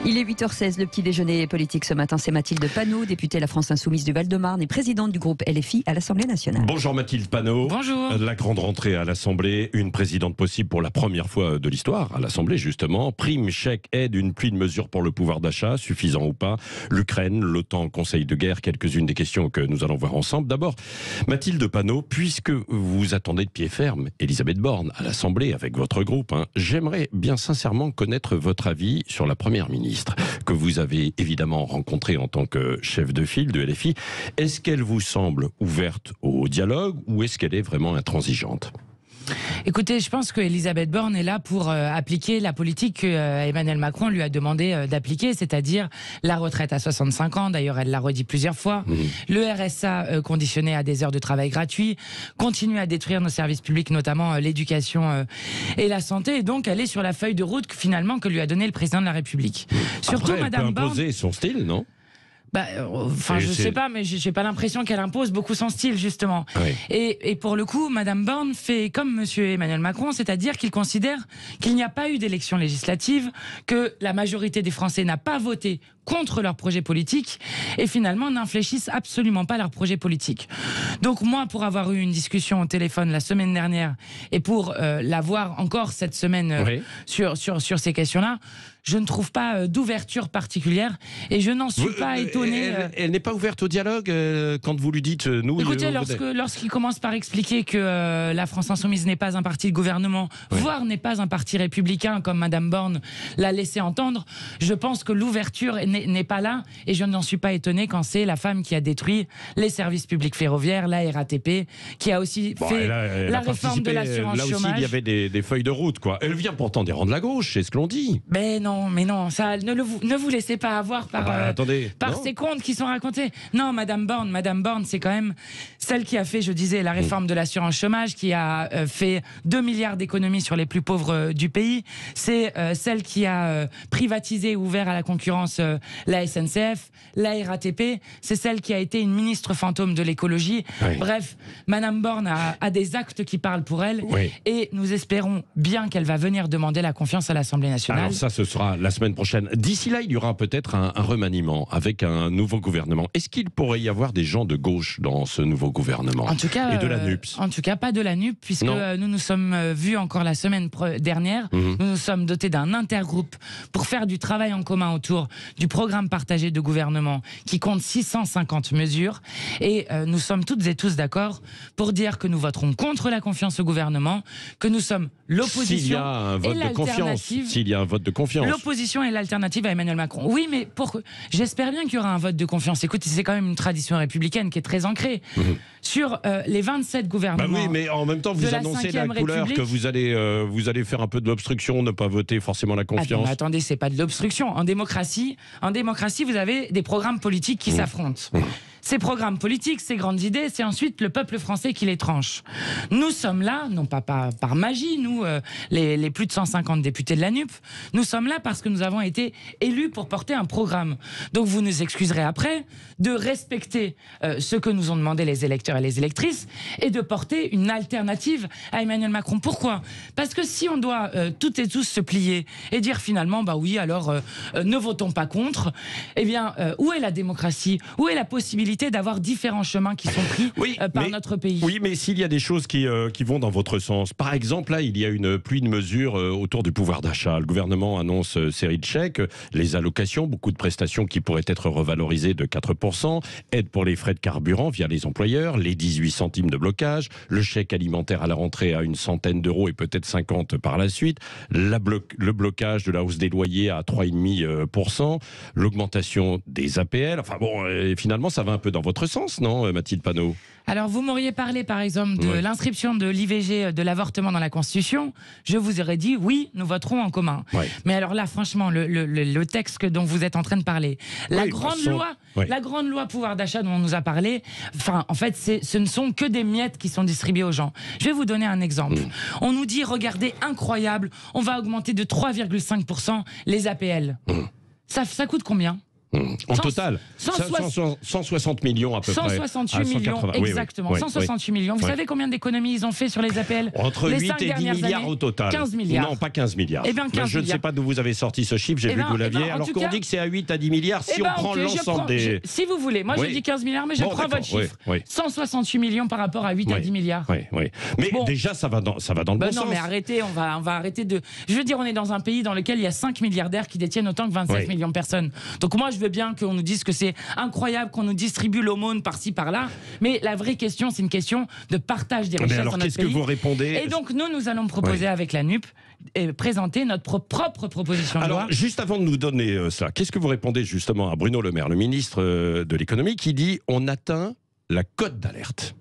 Il est 8h16, le petit déjeuner politique ce matin, c'est Mathilde Panot, députée La France Insoumise du Val-de-Marne et présidente du groupe LFI à l'Assemblée nationale. Bonjour Mathilde Panot. Bonjour. La grande rentrée à l'Assemblée, une présidente possible pour la première fois de l'histoire, à l'Assemblée justement. Prime, chèque, aide, une pluie de mesures pour le pouvoir d'achat, suffisant ou pas. L'Ukraine, l'OTAN, Conseil de guerre, quelques-unes des questions que nous allons voir ensemble. D'abord, Mathilde Panot, puisque vous attendez de pied ferme Elisabeth Borne à l'Assemblée avec votre groupe, j'aimerais bien sincèrement connaître votre avis sur la Première ministre, que vous avez évidemment rencontrée en tant que chef de file de LFI. Est-ce qu'elle vous semble ouverte au dialogue ou est-ce qu'elle est vraiment intransigeante ? Écoutez, je pense que Elisabeth Borne est là pour appliquer la politique que Emmanuel Macron lui a demandé d'appliquer, c'est-à-dire la retraite à 65 ans, d'ailleurs elle l'a redit plusieurs fois, le RSA conditionné à des heures de travail gratuit, continuer à détruire nos services publics, notamment l'éducation et la santé, et donc elle est sur la feuille de route finalement que lui a donné le président de la République. Surtout, elle peut imposer son style, non ? Je sais pas, mais j'ai pas l'impression qu'elle impose beaucoup son style, justement. Oui. Et pour le coup, Madame Borne fait comme Monsieur Emmanuel Macron, c'est-à-dire qu'il considère qu'il n'y a pas eu d'élection législative, que la majorité des Français n'a pas voté contre leur projet politique et finalement n'infléchissent absolument pas leur projet politique. Donc moi, pour avoir eu une discussion au téléphone la semaine dernière et pour l'avoir encore cette semaine sur ces questions-là, je ne trouve pas d'ouverture particulière et je n'en suis pas étonné. Elle n'est pas ouverte au dialogue quand vous lui dites nous. Écoutez, lorsqu'il commence par expliquer que la France Insoumise n'est pas un parti de gouvernement, voire n'est pas un parti républicain comme Madame Borne l'a laissé entendre, je pense que l'ouverture n'est pas là et je n'en suis pas étonné quand c'est la femme qui a détruit les services publics ferroviaires, la RATP, qui a aussi fait la réforme de l'assurance chômage. Là aussi, il y avait des feuilles de route, quoi. Elle vient pourtant des rangs de la gauche, c'est ce que l'on dit. Mais non, ça, ne vous laissez pas avoir par ces contes qui sont racontés. Non, Madame Borne, c'est quand même celle qui a fait, je disais, la réforme de l'assurance chômage, qui a fait 2 milliards d'économies sur les plus pauvres du pays. C'est celle qui a privatisé, ouvert à la concurrence la SNCF, la RATP. C'est celle qui a été une ministre fantôme de l'écologie. Oui. Bref, Madame Borne a des actes qui parlent pour elle et nous espérons bien qu'elle va venir demander la confiance à l'Assemblée nationale. Alors ça, ce sera la semaine prochaine. D'ici là, il y aura peut-être un remaniement avec un nouveau gouvernement. Est-ce qu'il pourrait y avoir des gens de gauche dans ce nouveau gouvernement ? En tout cas, et de la NUPS. En tout cas, pas de la NUP, puisque nous nous sommes vus encore la semaine dernière. Nous nous sommes dotés d'un intergroupe pour faire du travail en commun autour du programme partagé de gouvernement qui compte 650 mesures. Et nous sommes toutes et tous d'accord pour dire que nous voterons contre la confiance au gouvernement, que nous sommes l'opposition et l'alternative. S'il y a un vote de confiance. L'opposition et l'alternative à Emmanuel Macron. Oui, mais j'espère bien qu'il y aura un vote de confiance. Écoutez, c'est quand même une tradition républicaine qui est très ancrée. Sur les 27 gouvernements. Oui, mais en même temps, vous annoncez la couleur que vous allez faire un peu de l'obstruction, ne pas voter forcément la confiance. Attendez, c'est pas de l'obstruction. En démocratie, vous avez des programmes politiques qui s'affrontent. Ces programmes politiques, ces grandes idées, c'est ensuite le peuple français qui les tranche. Nous sommes là, non pas par magie, nous, les plus de 150 députés de la NUP, nous sommes là parce que nous avons été élus pour porter un programme. Donc vous nous excuserez après de respecter ce que nous ont demandé les électeurs et les électrices et de porter une alternative à Emmanuel Macron. Pourquoi ? Parce que si on doit toutes et tous se plier et dire finalement, ne votons pas contre, eh bien, où est la démocratie ? Où est la possibilité d'avoir différents chemins qui sont pris par notre pays. Oui, mais s'il y a des choses qui vont dans votre sens. Par exemple, là, il y a une pluie de mesures autour du pouvoir d'achat. Le gouvernement annonce série de chèques, les allocations, beaucoup de prestations qui pourraient être revalorisées de 4%, aide pour les frais de carburant via les employeurs, les 18 centimes de blocage, le chèque alimentaire à la rentrée à 100 € et peut-être 50 par la suite, le blocage de la hausse des loyers à 3,5%, l'augmentation des APL. Enfin bon, finalement, ça va un peu dans votre sens, non, Mathilde Panot ? Alors, vous m'auriez parlé, par exemple, de l'inscription de l'IVG, de l'avortement dans la Constitution. Je vous aurais dit, oui, nous voterons en commun. Mais alors là, franchement, le texte dont vous êtes en train de parler, la grande loi pouvoir d'achat dont on nous a parlé, en fait, ce ne sont que des miettes qui sont distribuées aux gens. Je vais vous donner un exemple. On nous dit, regardez, incroyable, on va augmenter de 3,5% les APL. Ça coûte combien ? En total, 160 millions à peu près. 168 millions, exactement. 168 millions. Vous savez combien d'économies ils ont fait sur les APL? Entre 8 et 10 milliards au total. 15 milliards. Non, pas 15 milliards. Eh bien, 15 je ne sais pas d'où vous avez sorti ce chiffre, j'ai vu que vous l'aviez. Alors qu'on dit que c'est à 8 à 10 milliards si on prend l'ensemble des... Si vous voulez, moi je dis 15 milliards, mais je prends votre chiffre. 168 millions par rapport à 8 à 10 milliards. Mais déjà, ça va dans le bon sens. Non, mais arrêtez, on va arrêter de... Je veux dire, on est dans un pays dans lequel il y a 5 milliardaires qui détiennent autant que 27 millions de personnes. Donc moi, je veux bien qu'on nous dise que c'est incroyable, qu'on nous distribue l'aumône par-ci, par-là. Mais la vraie question, c'est une question de partage des richesses dans notre pays. Alors, qu'est-ce que vous répondez? Et donc, nous allons proposer avec la NUP et présenter notre propre proposition de loi. Alors, juste avant de nous donner ça, qu'est-ce que vous répondez justement à Bruno Le Maire, le ministre de l'économie, qui dit « on atteint la cote d'alerte ».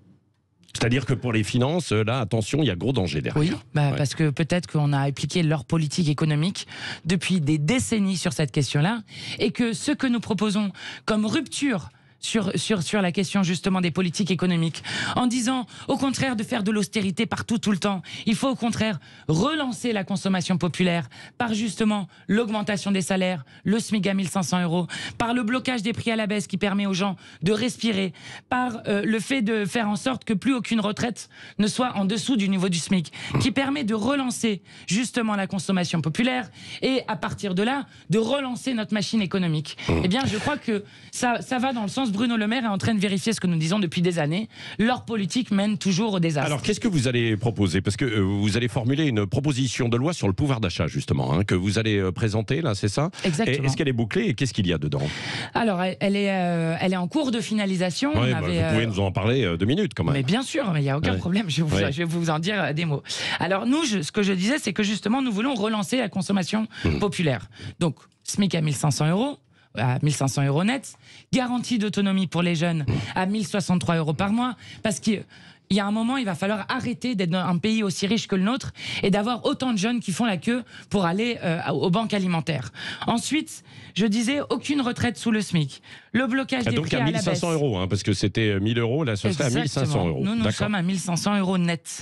C'est-à-dire que pour les finances, là, attention, il y a gros danger derrière. Oui, parce que peut-être qu'on a appliqué leur politique économique depuis des décennies sur cette question-là, et que ce que nous proposons comme rupture sur la question justement des politiques économiques, en disant au contraire de faire de l'austérité partout tout le temps, il faut au contraire relancer la consommation populaire par justement l'augmentation des salaires, le SMIC à 1500 €, par le blocage des prix à la baisse qui permet aux gens de respirer, par le fait de faire en sorte que plus aucune retraite ne soit en dessous du niveau du SMIC, qui permet de relancer justement la consommation populaire et à partir de là de relancer notre machine économique. Eh bien je crois que ça va dans le sens. Bruno Le Maire est en train de vérifier ce que nous disons depuis des années. Leur politique mène toujours au désastre. Alors, qu'est-ce que vous allez proposer? Parce que vous allez formuler une proposition de loi sur le pouvoir d'achat, justement, que vous allez présenter, là, c'est ça? Exactement. Est-ce qu'elle est bouclée et qu'est-ce qu'il y a dedans? Alors, elle est en cours de finalisation. Vous pouvez nous en parler 2 minutes, quand même. Mais bien sûr, mais il n'y a aucun problème. Je vais vous en dire des mots. Alors, nous, ce que je disais, c'est que justement, nous voulons relancer la consommation populaire. Donc, SMIC à 1500 €. À 1500 € net, garantie d'autonomie pour les jeunes à 1063 € par mois, parce qu'il y a un moment, il va falloir arrêter d'être dans un pays aussi riche que le nôtre et d'avoir autant de jeunes qui font la queue pour aller aux banques alimentaires. Ensuite, je disais, aucune retraite sous le SMIC. Le blocage des prix à la baisse. Donc à 1500 €, parce que c'était 1000 €, là ce serait à 1500 €. Nous sommes à 1500 € net.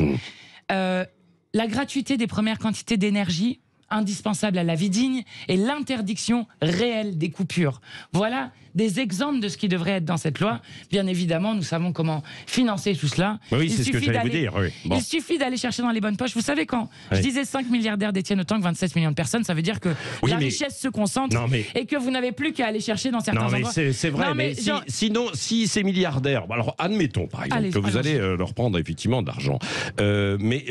La gratuité des premières quantités d'énergie, indispensable à la vie digne, et l'interdiction réelle des coupures. Voilà des exemples de ce qui devrait être dans cette loi. Bien évidemment, nous savons comment financer tout cela. Oui, c'est ce que j'allais vous dire. Oui. Bon. Il suffit d'aller chercher dans les bonnes poches. Vous savez, quand je disais 5 milliardaires détiennent autant que 27 millions de personnes, ça veut dire que la richesse se concentre et que vous n'avez plus qu'à aller chercher dans certains endroits. C'est vrai, mais sinon, si ces milliardaires... Alors, admettons, par exemple, que vous allez leur prendre effectivement de l'argent. Mais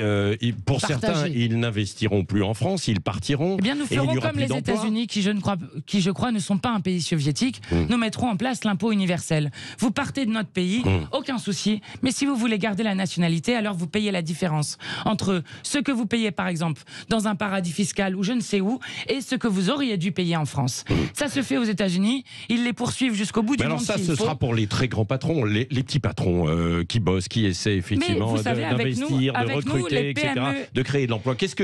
pour certains, ils n'investiront plus en France, ils partiront. Eh bien, nous ferons comme les États-Unis, qui, je crois, ne sont pas un pays soviétique. Nous mettrons en place l'impôt universel. Vous partez de notre pays, aucun souci, mais si vous voulez garder la nationalité, alors vous payez la différence entre ce que vous payez, par exemple, dans un paradis fiscal ou je ne sais où, et ce que vous auriez dû payer en France. Ça se fait aux États-Unis, ils les poursuivent jusqu'au bout du monde. Alors ça, ce sera pour les très grands patrons, les petits patrons qui bossent, qui essaient effectivement d'investir, de recruter, etc., de créer de l'emploi. Est-ce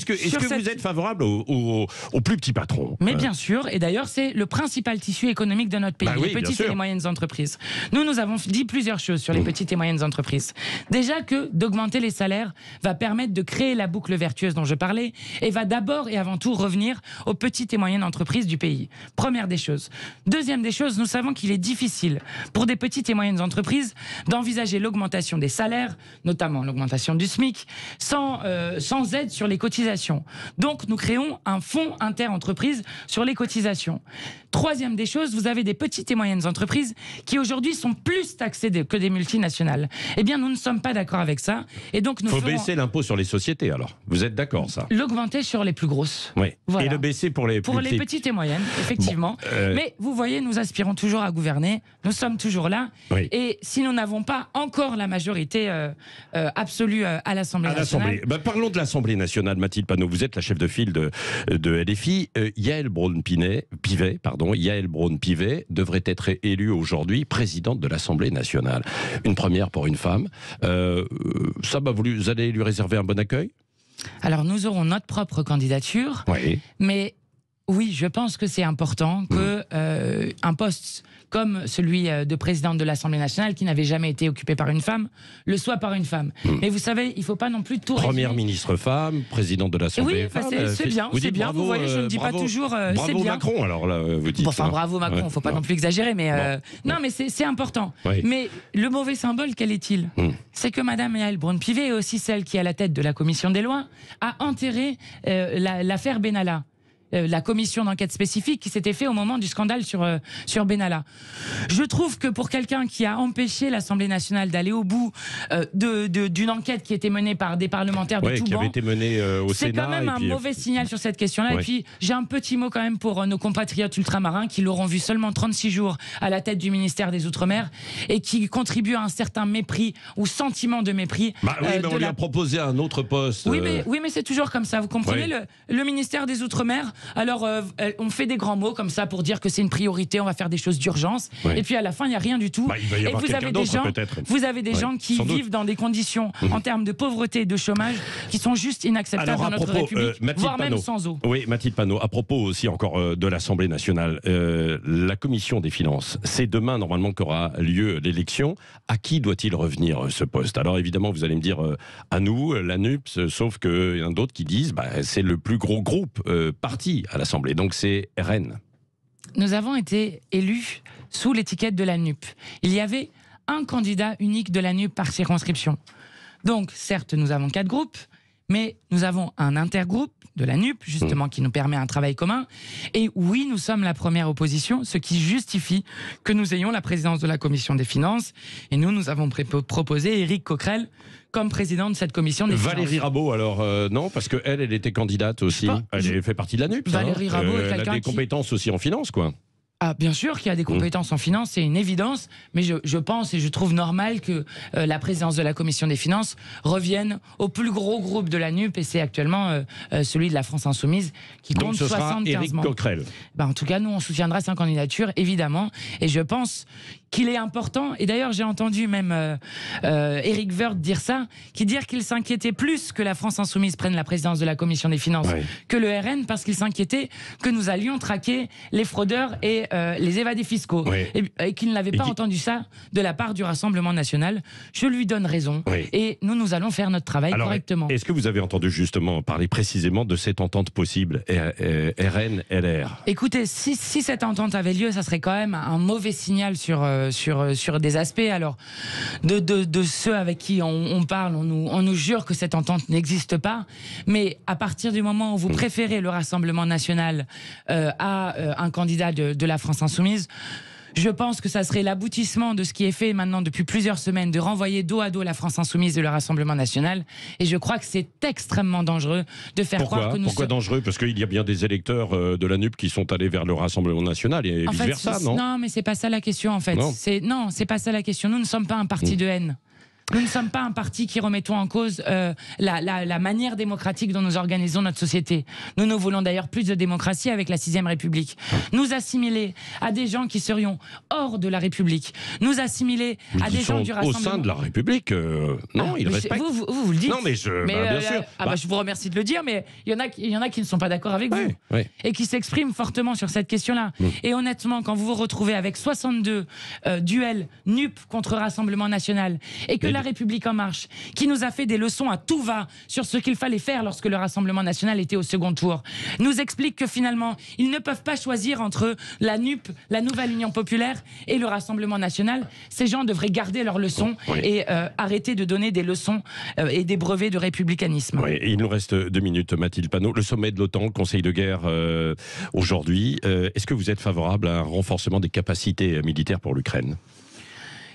que vous êtes favorable aux plus petits patrons? Mais bien sûr, et d'ailleurs, c'est le principal tissu économique de notre pays, les petites et les moyennes entreprises. Nous avons dit plusieurs choses sur les petites et moyennes entreprises. Déjà que d'augmenter les salaires va permettre de créer la boucle vertueuse dont je parlais et va d'abord et avant tout revenir aux petites et moyennes entreprises du pays. Première des choses. Deuxième des choses, nous savons qu'il est difficile pour des petites et moyennes entreprises d'envisager l'augmentation des salaires, notamment l'augmentation du SMIC, sans aide sur les cotisations. Donc nous créons un fonds inter-entreprises sur les cotisations. Troisième des choses, vous avez des petites et moyennes entreprises qui aujourd'hui sont plus taxées que des multinationales. Eh bien, nous ne sommes pas d'accord avec ça. Et donc, nous faut baisser l'impôt sur les sociétés, alors. Vous êtes d'accord, ça? L'augmenter sur les plus grosses. Oui. Voilà. Et le baisser pour les petites et moyennes, effectivement. Bon, mais vous voyez, nous aspirons toujours à gouverner. Nous sommes toujours là. Oui. Et si nous n'avons pas encore la majorité absolue à l'Assemblée nationale... Parlons de l'Assemblée nationale, Mathilde Panot. Vous êtes la chef de file de LFI. Yael Braun-Pivet devrait être élue aujourd'hui présidente de l'Assemblée nationale. Une première pour une femme. Vous allez lui réserver un bon accueil? Alors, nous aurons notre propre candidature, mais... Oui, je pense que c'est important que un poste comme celui de présidente de l'Assemblée nationale, qui n'avait jamais été occupé par une femme, le soit par une femme. Mais vous savez, il ne faut pas non plus tout Première résumer. ministre femme, présidente de l'Assemblée. Oui, c'est bien, c'est bien. Vous voyez, je ne dis pas toujours c'est bravo bien. Macron, alors là, vous dites. Bon, enfin, bravo Macron, il ne faut pas non plus exagérer, mais non, mais c'est important. Oui. Mais le mauvais symbole, quel est-il? C'est que Madame Yaël Braun-Pivet est aussi celle qui est à la tête de la commission des lois, a enterré l'affaire Benalla. La commission d'enquête spécifique qui s'était fait au moment du scandale sur Benalla. Je trouve que pour quelqu'un qui a empêché l'Assemblée nationale d'aller au bout d'une enquête qui était menée par des parlementaires de tous qui avait bancs, été menée au c'est Sénat. quand même un mauvais signal sur cette question-là. Ouais. Et puis, j'ai un petit mot quand même pour nos compatriotes ultramarins qui l'auront vu seulement 36 jours à la tête du ministère des Outre-mer et qui contribuent à un certain mépris ou sentiment de mépris. Oui, mais on lui a proposé un autre poste. Oui, mais c'est toujours comme ça. Vous comprenez, le ministère des Outre-mer, alors on fait des grands mots comme ça pour dire que c'est une priorité, on va faire des choses d'urgence. Et puis à la fin, il n'y a rien du tout. Il va y avoir quelqu'un d'autre, peut-être. Vous avez des gens qui vivent dans des conditions en termes de pauvreté et de chômage qui sont juste inacceptables dans notre République, voire même sans eau. Oui, Mathilde Panot, à propos aussi encore de l'Assemblée nationale, la commission des finances, c'est demain normalement qu'aura lieu l'élection. À qui doit-il revenir ce poste? Alors évidemment, vous allez me dire à nous, la NUPS, sauf qu'il y en a d'autres qui disent c'est le plus gros groupe parti à l'Assemblée, donc c'est RN. Nous avons été élus sous l'étiquette de la NUP. Il y avait un candidat unique de la NUP par circonscription. Donc, certes, nous avons 4 groupes, mais nous avons un intergroupe de la NUP, justement, qui nous permet un travail commun. Et oui, nous sommes la première opposition, ce qui justifie que nous ayons la présidence de la Commission des finances. Et nous avons proposé Éric Coquerel comme président de cette commission des finances. Valérie Rabault, alors non, parce qu'elle était candidate aussi. Elle fait partie de la NUP. Valérie Rabault est elle a des compétences aussi en finance, quoi. Ah, bien sûr qu'il y a des compétences en finance, c'est une évidence, mais je pense et je trouve normal que la présidence de la Commission des finances revienne au plus gros groupe de la NUP, et c'est actuellement celui de la France Insoumise qui compte 75 membres. Donc ce sera Éric Coquerel. En tout cas, nous, on soutiendra sa candidature, évidemment, et je pense qu'il est important, et d'ailleurs j'ai entendu même Éric Woerth dire ça, qu'il s'inquiétait plus que la France Insoumise prenne la présidence de la Commission des finances que le RN, parce qu'il s'inquiétait que nous allions traquer les fraudeurs et les évadés fiscaux, et qu'il n'avait pas entendu ça de la part du Rassemblement national. Je lui donne raison, et nous allons faire notre travail correctement. Est-ce que vous avez entendu justement parler précisément de cette entente possible RN-LR? Écoutez, si cette entente avait lieu, ça serait quand même un mauvais signal sur des aspects. Alors, de ceux avec qui on parle, on nous jure que cette entente n'existe pas, mais à partir du moment où vous préférez le Rassemblement national à un candidat de la France Insoumise, je pense que ça serait l'aboutissement de ce qui est fait maintenant depuis plusieurs semaines, de renvoyer dos à dos la France Insoumise et le Rassemblement national. Et je crois que c'est extrêmement dangereux de faire croire que nous... Pourquoi dangereux? Parce qu'il y a bien des électeurs de la NUP qui sont allés vers le Rassemblement national et vice-versa, non? Non, mais c'est pas ça la question, en fait. Non, c'est pas ça la question. Nous ne sommes pas un parti de haine. Nous ne sommes pas un parti qui remettons en cause la manière démocratique dont nous organisons notre société. Nous voulons d'ailleurs plus de démocratie avec la 6ème République. Nous assimiler à des gens qui serions hors de la République. Nous assimiler à des gens du Rassemblement... Au sein de la République, non, ils respectent. Vous le dites. Non, mais bien sûr. Je vous remercie de le dire, mais il y en a qui ne sont pas d'accord avec vous. Et qui s'expriment fortement sur cette question-là. Et honnêtement, quand vous vous retrouvez avec 62 duels NUP contre Rassemblement national, et que la République En Marche, qui nous a fait des leçons à tout va sur ce qu'il fallait faire lorsque le Rassemblement national était au second tour, nous explique que finalement, ils ne peuvent pas choisir entre la NUP, la Nouvelle Union Populaire et le Rassemblement national. Ces gens devraient garder leurs leçons et arrêter de donner des leçons et des brevets de républicanisme. Il nous reste 2 minutes, Mathilde Panot. Le sommet de l'OTAN, Conseil de guerre aujourd'hui. Est-ce que vous êtes favorable à un renforcement des capacités militaires pour l'Ukraine ?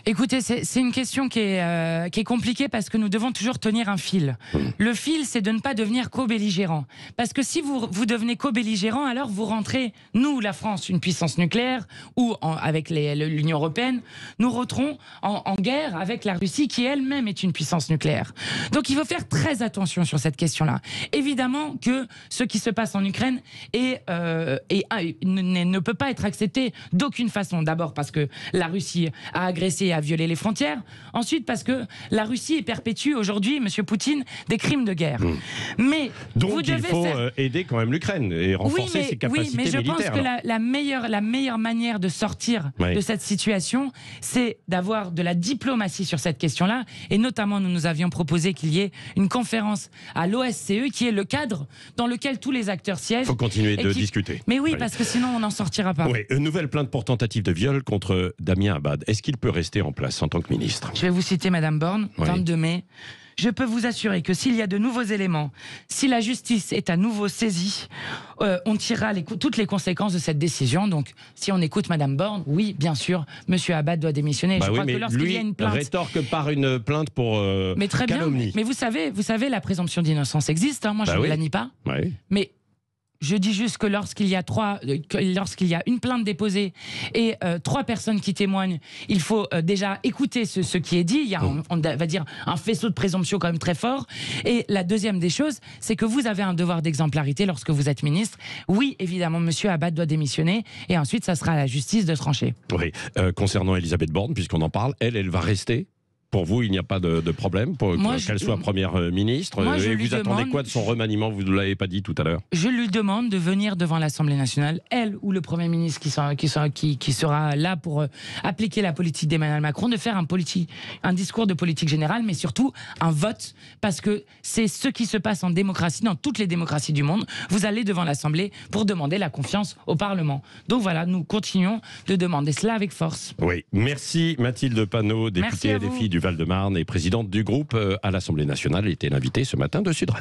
Écoutez, c'est une question qui est compliquée parce que nous devons toujours tenir un fil. Le fil, c'est de ne pas devenir co-belligérant. Parce que si vous devenez co-belligérant, alors vous rentrez, nous, la France, une puissance nucléaire, ou avec l'Union européenne, nous rentrons en guerre avec la Russie, qui elle-même est une puissance nucléaire. Donc il faut faire très attention sur cette question-là. Évidemment que ce qui se passe en Ukraine ne peut pas être accepté d'aucune façon. D'abord parce que la Russie a agressé et a violé les frontières. Ensuite, parce que la Russie perpétue aujourd'hui, Monsieur Poutine, des crimes de guerre. Mais donc vous devez il faut aider quand même l'Ukraine et renforcer ses capacités militaires. Oui, mais je pense que la meilleure manière de sortir de cette situation, c'est d'avoir de la diplomatie sur cette question-là. Et notamment, nous avions proposé qu'il y ait une conférence à l'OSCE, qui est le cadre dans lequel tous les acteurs siègent. Il faut continuer de discuter. Mais oui, parce que sinon, on n'en sortira pas. Oui, une nouvelle plainte pour tentative de viol contre Damien Abad. Est-ce qu'il peut rester en place en tant que ministre? Je vais vous citer Madame Borne, 22 mai. Je peux vous assurer que s'il y a de nouveaux éléments, si la justice est à nouveau saisie, on tirera toutes les conséquences de cette décision. Donc, si on écoute Madame Borne, oui, bien sûr, Monsieur Abad doit démissionner. Je crois que lorsqu'il y a une plainte, rétorque par une plainte pour mais très calomnie. Bien. Mais vous savez, la présomption d'innocence existe. Hein, moi, je ne la nie pas. Mais je dis juste que lorsqu'il y a une plainte déposée et 3 personnes qui témoignent, il faut déjà écouter ce qui est dit. Il y a, on va dire, un faisceau de présomption quand même très fort. Et la deuxième des choses, c'est que vous avez un devoir d'exemplarité lorsque vous êtes ministre. Oui, évidemment, Monsieur Abad doit démissionner et ensuite, ça sera à la justice de trancher. Oui. Concernant Elisabeth Borne, puisqu'on en parle, elle va rester? Pour vous, il n'y a pas de problème pour qu'elle soit première ministre? Et vous attendez quoi de son remaniement? Vous ne l'avez pas dit tout à l'heure. Je lui demande de venir devant l'Assemblée nationale, elle ou le Premier ministre qui sera là pour appliquer la politique d'Emmanuel Macron, de faire un discours de politique générale, mais surtout un vote, parce que c'est ce qui se passe en démocratie, dans toutes les démocraties du monde. Vous allez devant l'Assemblée pour demander la confiance au Parlement. Donc voilà, nous continuons de demander cela avec force. Oui, merci Mathilde Panot, députée LFI du Val-de-Marne et présidente du groupe à l'Assemblée nationale, était l'invitée ce matin de Sud Radio.